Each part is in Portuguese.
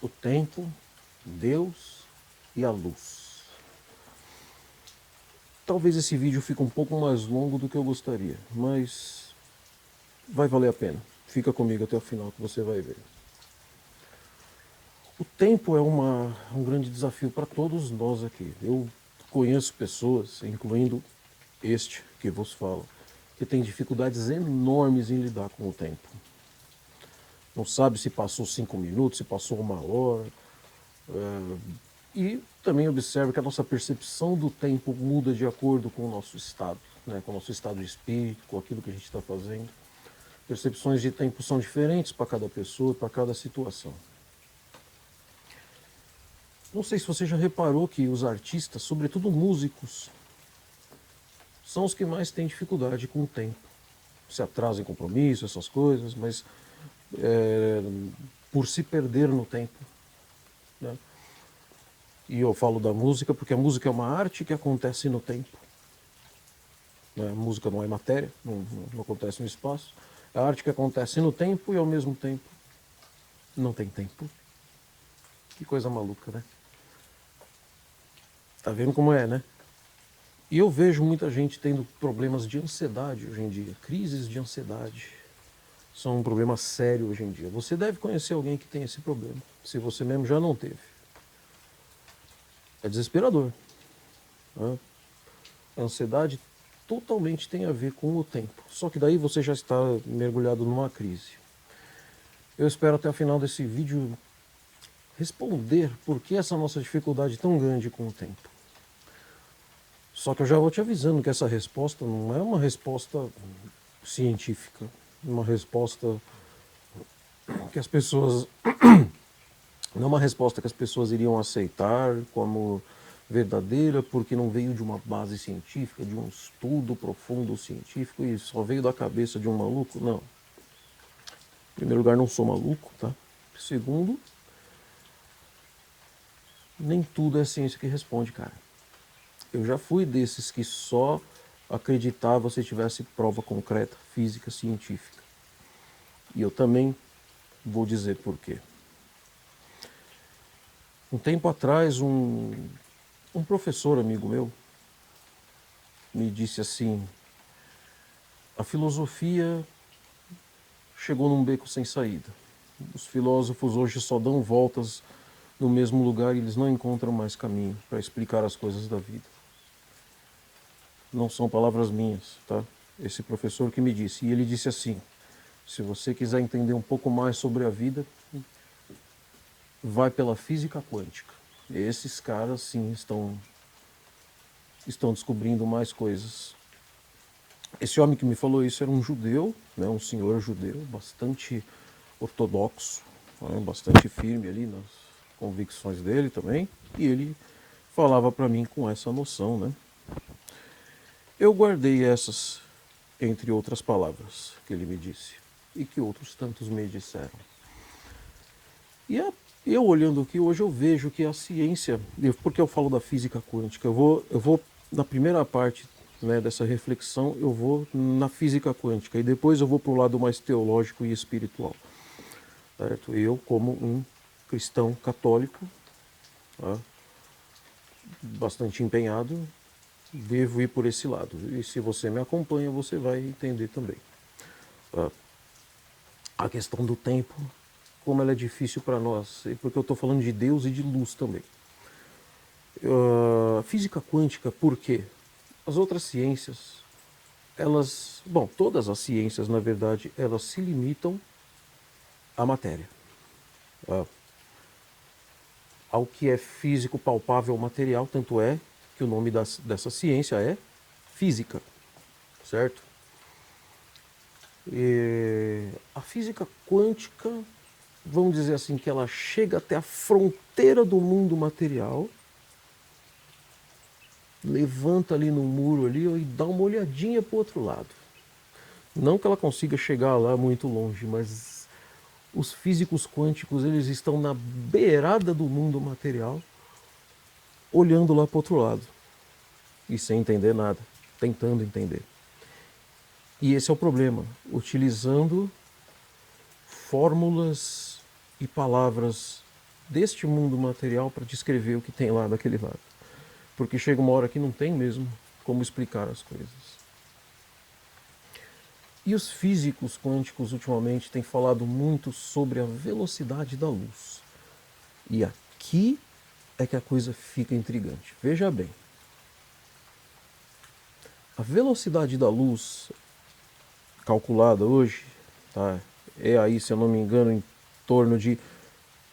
o tempo, Deus e a luz. Talvez esse vídeo fique um pouco mais longo do que eu gostaria, mas vai valer a pena. Fica comigo até o final que você vai ver. O tempo é um grande desafio para todos nós aqui. Eu conheço pessoas, incluindo este que vos falo, que tem dificuldades enormes em lidar com o tempo. Não sabe se passou 5 minutos, se passou 1 hora. E também observa que a nossa percepção do tempo muda de acordo com o nosso estado, né? Com o nosso estado de espírito, com aquilo que a gente está fazendo. Percepções de tempo são diferentes para cada pessoa, para cada situação. Não sei se você já reparou que os artistas, sobretudo músicos, são os que mais têm dificuldade com o tempo. Se atrasam em compromisso, essas coisas, mas por se perder no tempo, né? E eu falo da música porque a música é uma arte que acontece no tempo. Né? A música não é matéria, não acontece no espaço. É a arte que acontece no tempo e ao mesmo tempo não tem tempo. Que coisa maluca, né? Tá vendo como é, né? E eu vejo muita gente tendo problemas de ansiedade hoje em dia, crises de ansiedade. São um problema sério hoje em dia. Você deve conhecer alguém que tem esse problema, se você mesmo já não teve. É desesperador, né? A ansiedade totalmente tem a ver com o tempo. Só que daí você já está mergulhado numa crise. Eu espero até o final desse vídeo responder por que essa nossa dificuldade tão grande com o tempo. Só que eu já vou te avisando que essa resposta não é uma resposta científica, uma resposta que as pessoas não é uma resposta que as pessoas iriam aceitar como verdadeira porque não veio de uma base científica, de um estudo profundo científico e só veio da cabeça de um maluco. Não. Em primeiro lugar, não sou maluco, tá? Segundo, nem tudo é ciência que responde, cara. Eu já fui desses que só acreditava se tivesse prova concreta, física, científica. E eu também vou dizer por quê. Um tempo atrás, um professor amigo meu me disse assim: a filosofia chegou num beco sem saída. Os filósofos hoje só dão voltas no mesmo lugar e eles não encontram mais caminho para explicar as coisas da vida. Não são palavras minhas, tá? Esse professor que me disse. E ele disse assim: se você quiser entender um pouco mais sobre a vida, vai pela física quântica. Esses caras, sim, estão descobrindo mais coisas. Esse homem que me falou isso era um judeu, né, um senhor judeu, bastante ortodoxo, né, bastante firme ali nas convicções dele também. E ele falava para mim com essa noção, né? Eu guardei essas, entre outras palavras, que ele me disse e que outros tantos me disseram. E eu olhando aqui hoje eu vejo que a ciência, porque eu falo da física quântica, eu vou na primeira parte, né, dessa reflexão, eu vou na física quântica e depois eu vou para o lado mais teológico e espiritual. Certo? Eu, como um cristão católico, tá, bastante empenhado, devo ir por esse lado. E se você me acompanha, você vai entender também. Tá? A questão do tempo, como ela é difícil para nós, porque eu estou falando de Deus e de luz também. Física quântica, por quê? As outras ciências, todas as ciências, na verdade, elas se limitam à matéria, ao que é físico, palpável, material, tanto é que o nome dessa ciência é física, certo? E a física quântica, vamos dizer assim, que ela chega até a fronteira do mundo material, levanta ali no muro ali e dá uma olhadinha para o outro lado. Não que ela consiga chegar lá muito longe, mas os físicos quânticos, eles estão na beirada do mundo material, olhando lá para o outro lado e sem entender nada, tentando entender. E esse é o problema, utilizando fórmulas e palavras deste mundo material para descrever o que tem lá daquele lado. Porque chega uma hora que não tem mesmo como explicar as coisas. E os físicos quânticos ultimamente têm falado muito sobre a velocidade da luz. E aqui é que a coisa fica intrigante. Veja bem. A velocidade da luz calculada hoje, tá, é aí, se eu não me engano, em torno de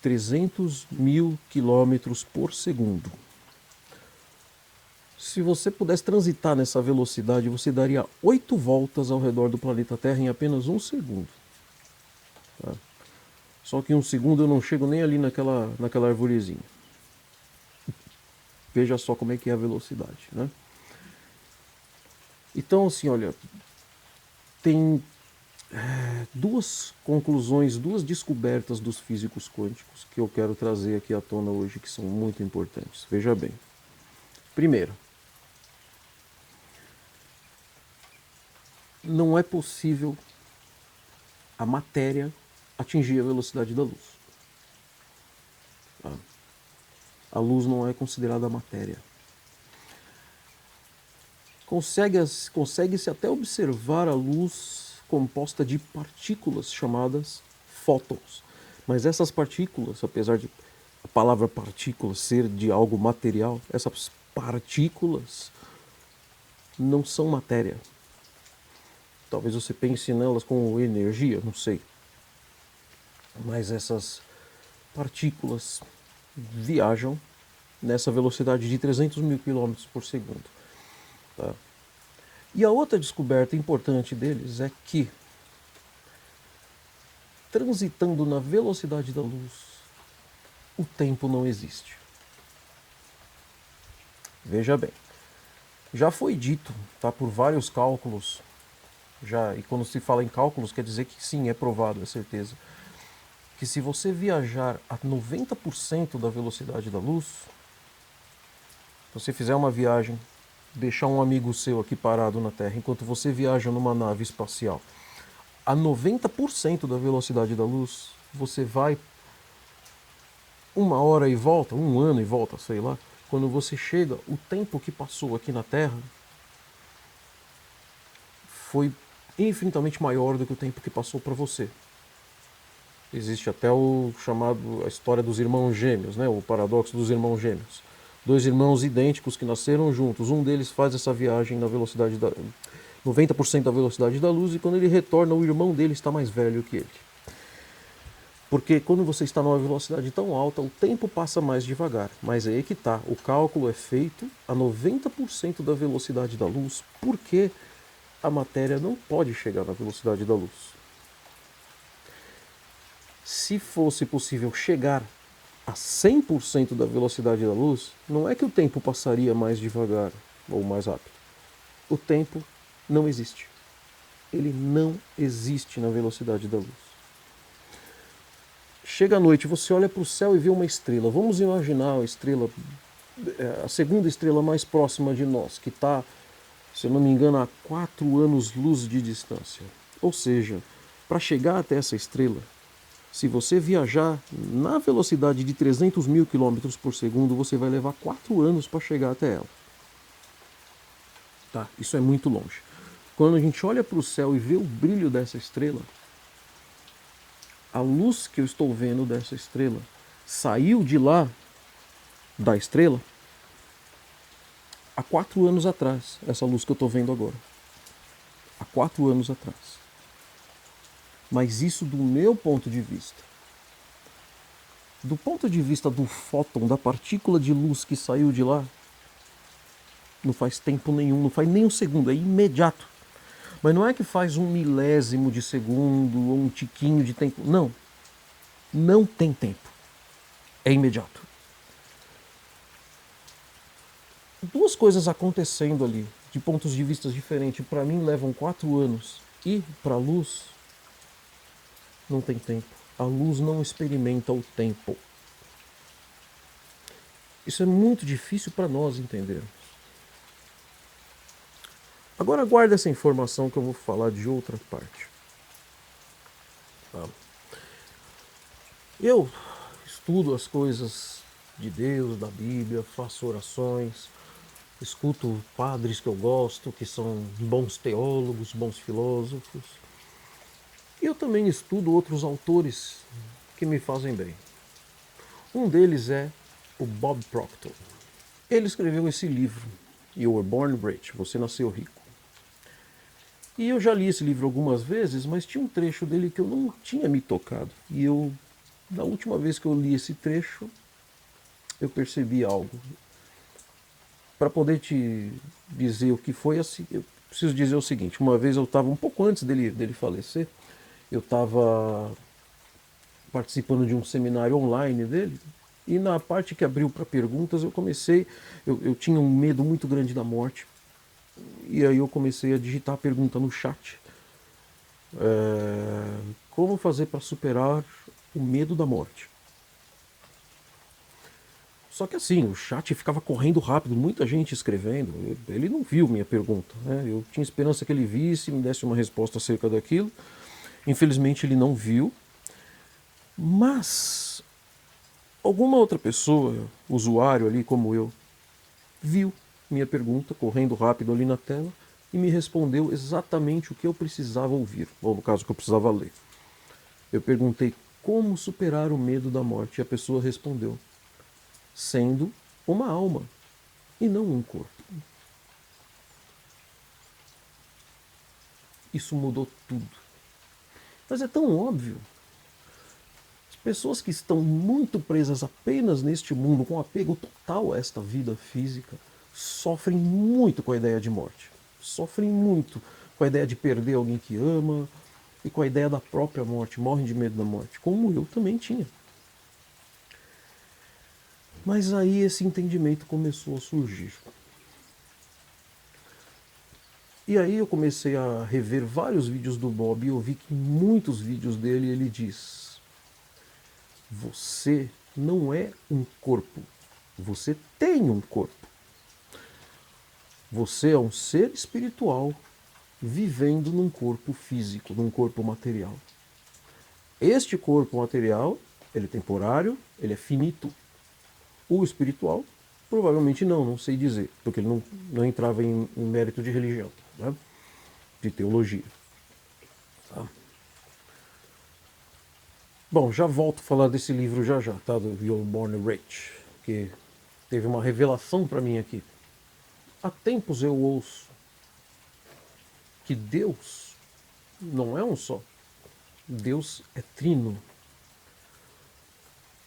300 mil quilômetros por segundo. Se você pudesse transitar nessa velocidade, você daria 8 voltas ao redor do planeta Terra em apenas um segundo. Tá? Só que em um segundo eu não chego nem ali naquela arvorezinha. Veja só como é que é a velocidade, né? Então, assim, olha, tem duas conclusões, duas descobertas dos físicos quânticos que eu quero trazer aqui à tona hoje, que são muito importantes. Veja bem. Primeiro, não é possível a matéria atingir a velocidade da luz. Tá? A luz não é considerada matéria. Consegue-se até observar a luz composta de partículas chamadas fótons. Mas essas partículas, apesar de a palavra partícula ser de algo material, essas partículas não são matéria. Talvez você pense nelas como energia, não sei. Mas essas partículas viajam nessa velocidade de 300 mil quilômetros por segundo. Tá? E a outra descoberta importante deles é que, transitando na velocidade da luz, o tempo não existe. Veja bem, já foi dito, tá, por vários cálculos, e quando se fala em cálculos quer dizer que sim, é provado, é certeza, que se você viajar a 90% da velocidade da luz, se você fizer uma viagem, deixar um amigo seu aqui parado na Terra, enquanto você viaja numa nave espacial, a 90% da velocidade da luz, você vai 1 hora e volta, 1 ano e volta, sei lá. Quando você chega, o tempo que passou aqui na Terra foi infinitamente maior do que o tempo que passou para você. Existe até a história dos irmãos gêmeos, né? O paradoxo dos irmãos gêmeos. Dois irmãos idênticos que nasceram juntos. Um deles faz essa viagem na velocidade 90% da velocidade da luz, e quando ele retorna, o irmão dele está mais velho que ele. Porque quando você está numa velocidade tão alta, o tempo passa mais devagar. Mas é aí que está. O cálculo é feito a 90% da velocidade da luz, porque a matéria não pode chegar na velocidade da luz. Se fosse possível chegar a 100% da velocidade da luz, não é que o tempo passaria mais devagar ou mais rápido. O tempo não existe. Ele não existe na velocidade da luz. Chega à noite, você olha para o céu e vê uma estrela. Vamos imaginar a estrela, a segunda estrela mais próxima de nós, que está, se eu não me engano, a 4 anos-luz de distância. Ou seja, para chegar até essa estrela, se você viajar na velocidade de 300 mil quilômetros por segundo, você vai levar 4 anos para chegar até ela. Tá? Isso é muito longe. Quando a gente olha para o céu e vê o brilho dessa estrela, a luz que eu estou vendo dessa estrela saiu de lá, da estrela, há 4 anos atrás. Essa luz que eu estou vendo agora. Há 4 anos atrás. Mas isso do meu ponto de vista. Do ponto de vista do fóton, da partícula de luz que saiu de lá, não faz tempo nenhum, não faz nem um segundo, é imediato. Mas não é que faz 1 milésimo de segundo ou um tiquinho de tempo. Não. Não tem tempo. É imediato. Duas coisas acontecendo ali, de pontos de vista diferentes, para mim levam 4 anos. E para a luz, não tem tempo. A luz não experimenta o tempo. Isso é muito difícil para nós entendermos. Agora guarda essa informação que eu vou falar de outra parte. Tá? Eu estudo as coisas de Deus, da Bíblia, faço orações, escuto padres que eu gosto, que são bons teólogos, bons filósofos. E eu também estudo outros autores que me fazem bem. Um deles é o Bob Proctor. Ele escreveu esse livro, You Were Born Rich, Você Nasceu Rico. E eu já li esse livro algumas vezes, mas tinha um trecho dele que eu não tinha me tocado. E eu, da última vez que eu li esse trecho, eu percebi algo. Para poder te dizer o que foi, assim, eu preciso dizer o seguinte. Uma vez eu estava, um pouco antes dele falecer, eu estava participando de um seminário online dele, e na parte que abriu para perguntas eu tinha um medo muito grande da morte, e aí eu comecei a digitar a pergunta no chat. Como fazer para superar o medo da morte? Só que assim, o chat ficava correndo rápido, muita gente escrevendo. Ele não viu minha pergunta, né? Eu tinha esperança que ele visse e me desse uma resposta acerca daquilo. Infelizmente ele não viu. Mas alguma outra pessoa, usuário ali como eu, viu minha pergunta correndo rápido ali na tela e me respondeu exatamente o que eu precisava ouvir, ou no caso, o que eu precisava ler. Eu perguntei como superar o medo da morte e a pessoa respondeu: sendo uma alma e não um corpo. Isso mudou tudo. Mas é tão óbvio. As pessoas que estão muito presas apenas neste mundo, com apego total a esta vida física, sofrem muito com a ideia de morte. Sofrem muito com a ideia de perder alguém que ama e com a ideia da própria morte. Morrem de medo da morte, como eu também tinha. Mas aí esse entendimento começou a surgir. E aí eu comecei a rever vários vídeos do Bob e eu vi que em muitos vídeos dele ele diz: você não é um corpo, você tem um corpo. Você é um ser espiritual vivendo num corpo físico, num corpo material. Este corpo material, ele é temporário, ele é finito. O espiritual, provavelmente não sei dizer, porque ele não entrava em mérito de religião, né? De teologia. Tá? Bom, já volto a falar desse livro já, tá? Do You're Born Rich, que teve uma revelação para mim aqui. Há tempos eu ouço que Deus não é um só. Deus é trino.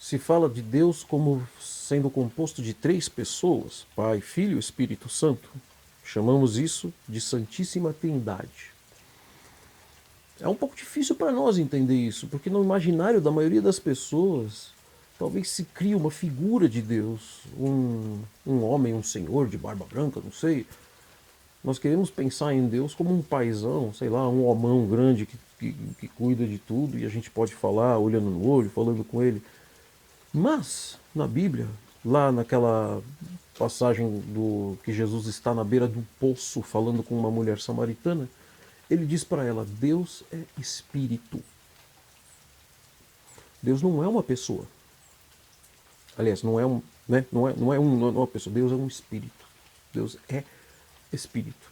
Se fala de Deus como sendo composto de 3 pessoas, Pai, Filho e Espírito Santo. Chamamos isso de Santíssima Trindade. É um pouco difícil para nós entender isso, porque no imaginário da maioria das pessoas, talvez se crie uma figura de Deus, um homem, um senhor de barba branca, não sei. Nós queremos pensar em Deus como um paizão, sei lá, um homão grande que cuida de tudo e a gente pode falar olhando no olho, falando com ele. Mas, na Bíblia, lá naquela passagem do que Jesus está na beira do poço falando com uma mulher samaritana, ele diz para ela: Deus é espírito. Deus não é uma pessoa. Aliás, não é uma pessoa. Deus é um espírito. Deus é espírito.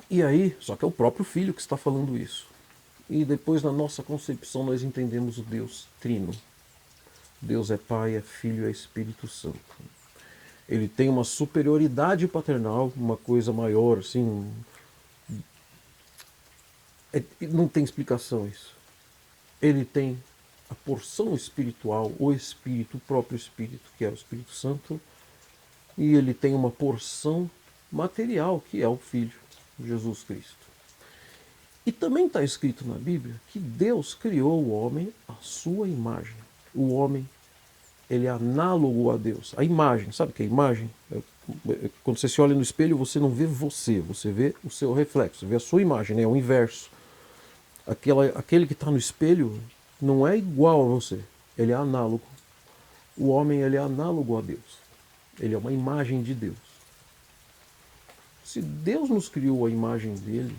E aí, só que é o próprio Filho que está falando isso. E depois, na nossa concepção, nós entendemos o Deus trino. Deus é Pai, é Filho, é Espírito Santo. Ele tem uma superioridade paternal, uma coisa maior, assim. Não tem explicação isso. Ele tem a porção espiritual, o Espírito, o próprio Espírito, que é o Espírito Santo, e ele tem uma porção material, que é o Filho, Jesus Cristo. E também está escrito na Bíblia que Deus criou o homem à sua imagem. O homem, ele é análogo a Deus. A imagem, sabe o que é imagem? Quando você se olha no espelho, você não vê você vê o seu reflexo, você vê a sua imagem, né? É o inverso. Aquele que está no espelho não é igual a você, ele é análogo. O homem, ele é análogo a Deus. Ele é uma imagem de Deus. Se Deus nos criou a imagem dele,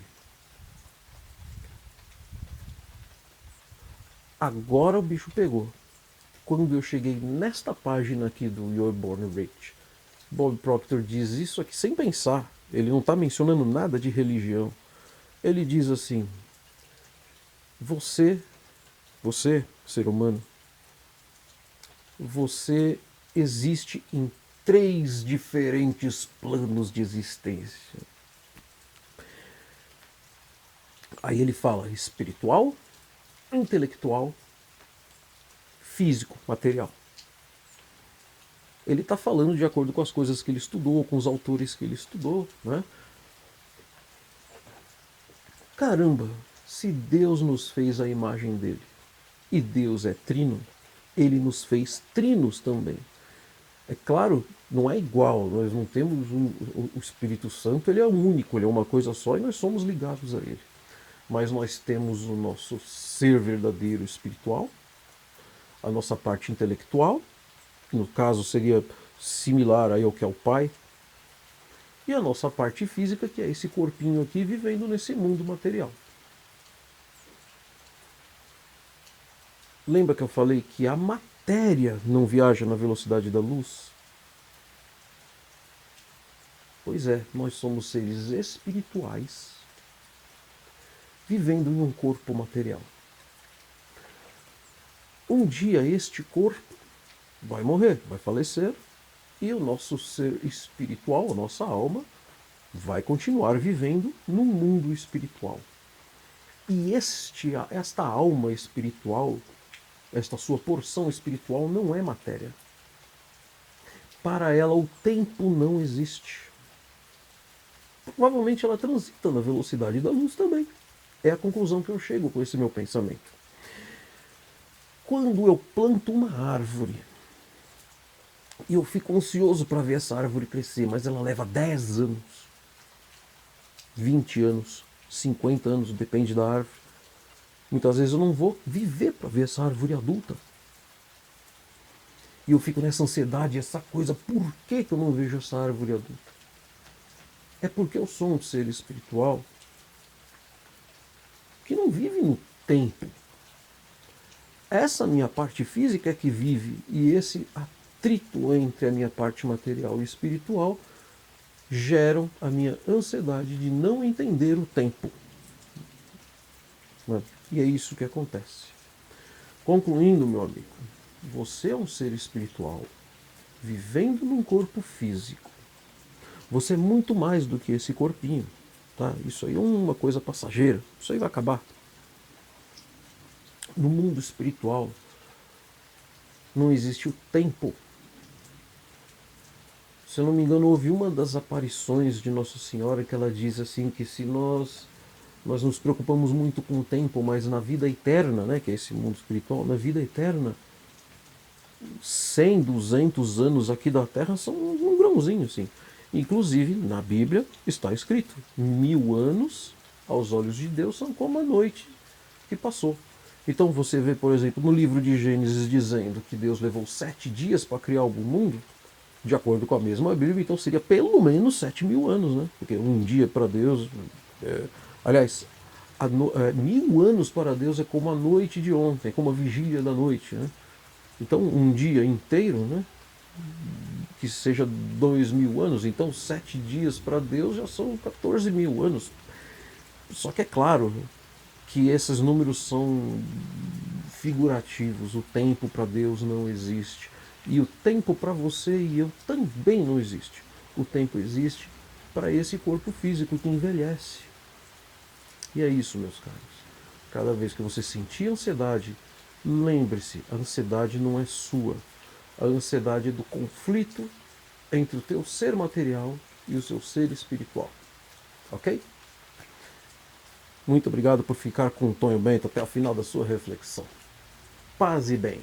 Agora o bicho pegou. Quando eu cheguei nesta página aqui do You're Born Rich, Bob Proctor diz isso aqui sem pensar. Ele não está mencionando nada de religião. Ele diz assim: você, você, ser humano, você existe em 3 diferentes planos de existência. Aí ele fala espiritual, intelectual, físico, material. Ele está falando de acordo com as coisas que ele estudou, com os autores que ele estudou, né? Caramba, se Deus nos fez a imagem dele e Deus é trino, ele nos fez trinos também. É claro, não é igual, nós não temos o Espírito Santo, ele é único, ele é uma coisa só e nós somos ligados a ele. Mas nós temos o nosso ser verdadeiro espiritual, a nossa parte intelectual, que no caso seria similar aí ao que é o Pai, e a nossa parte física, que é esse corpinho aqui vivendo nesse mundo material. Lembra que eu falei que a matéria não viaja na velocidade da luz? Pois é, nós somos seres espirituais vivendo em um corpo material. Um dia este corpo vai morrer, vai falecer, e o nosso ser espiritual, a nossa alma, vai continuar vivendo no mundo espiritual. E esta alma espiritual, esta sua porção espiritual não é matéria. Para ela o tempo não existe. Provavelmente ela transita na velocidade da luz também. É a conclusão que eu chego com esse meu pensamento. Quando eu planto uma árvore e eu fico ansioso para ver essa árvore crescer, mas ela leva 10 anos, 20 anos, 50 anos, depende da árvore. Muitas vezes eu não vou viver para ver essa árvore adulta. E eu fico nessa ansiedade, essa coisa, por que eu não vejo essa árvore adulta? É porque eu sou um ser espiritual que não vive no tempo. Essa minha parte física é que vive, e esse atrito entre a minha parte material e espiritual geram a minha ansiedade de não entender o tempo. E é isso que acontece. Concluindo, meu amigo, você é um ser espiritual vivendo num corpo físico. Você é muito mais do que esse corpinho. Tá? Isso aí é uma coisa passageira. Isso aí vai acabar. No mundo espiritual não existe o tempo. Se eu não me engano, houve uma das aparições de Nossa Senhora que ela diz assim que se nós nos preocupamos muito com o tempo, mas na vida eterna, né, que é esse mundo espiritual, na vida eterna, 100, 200 anos aqui da Terra são um grãozinho, assim. Inclusive, na Bíblia está escrito, 1000 anos aos olhos de Deus são como a noite que passou. Então você vê, por exemplo, no livro de Gênesis dizendo que Deus levou 7 dias para criar o mundo, de acordo com a mesma Bíblia, então seria pelo menos 7.000 anos, né? Porque um dia para Deus... aliás, 1000 anos para Deus é como a noite de ontem, é como a vigília da noite, né? Então, um dia inteiro, né? Que seja 2000 anos, então 7 dias para Deus já são 14.000 anos. Só que é claro que esses números são figurativos, o tempo para Deus não existe. E o tempo para você e eu também não existe. O tempo existe para esse corpo físico que envelhece. E é isso, meus caros. Cada vez que você sentir ansiedade, lembre-se, a ansiedade não é sua. A ansiedade é do conflito entre o teu ser material e o seu ser espiritual. Ok? Muito obrigado por ficar com o Tonho Bento até o final da sua reflexão. Paz e bem.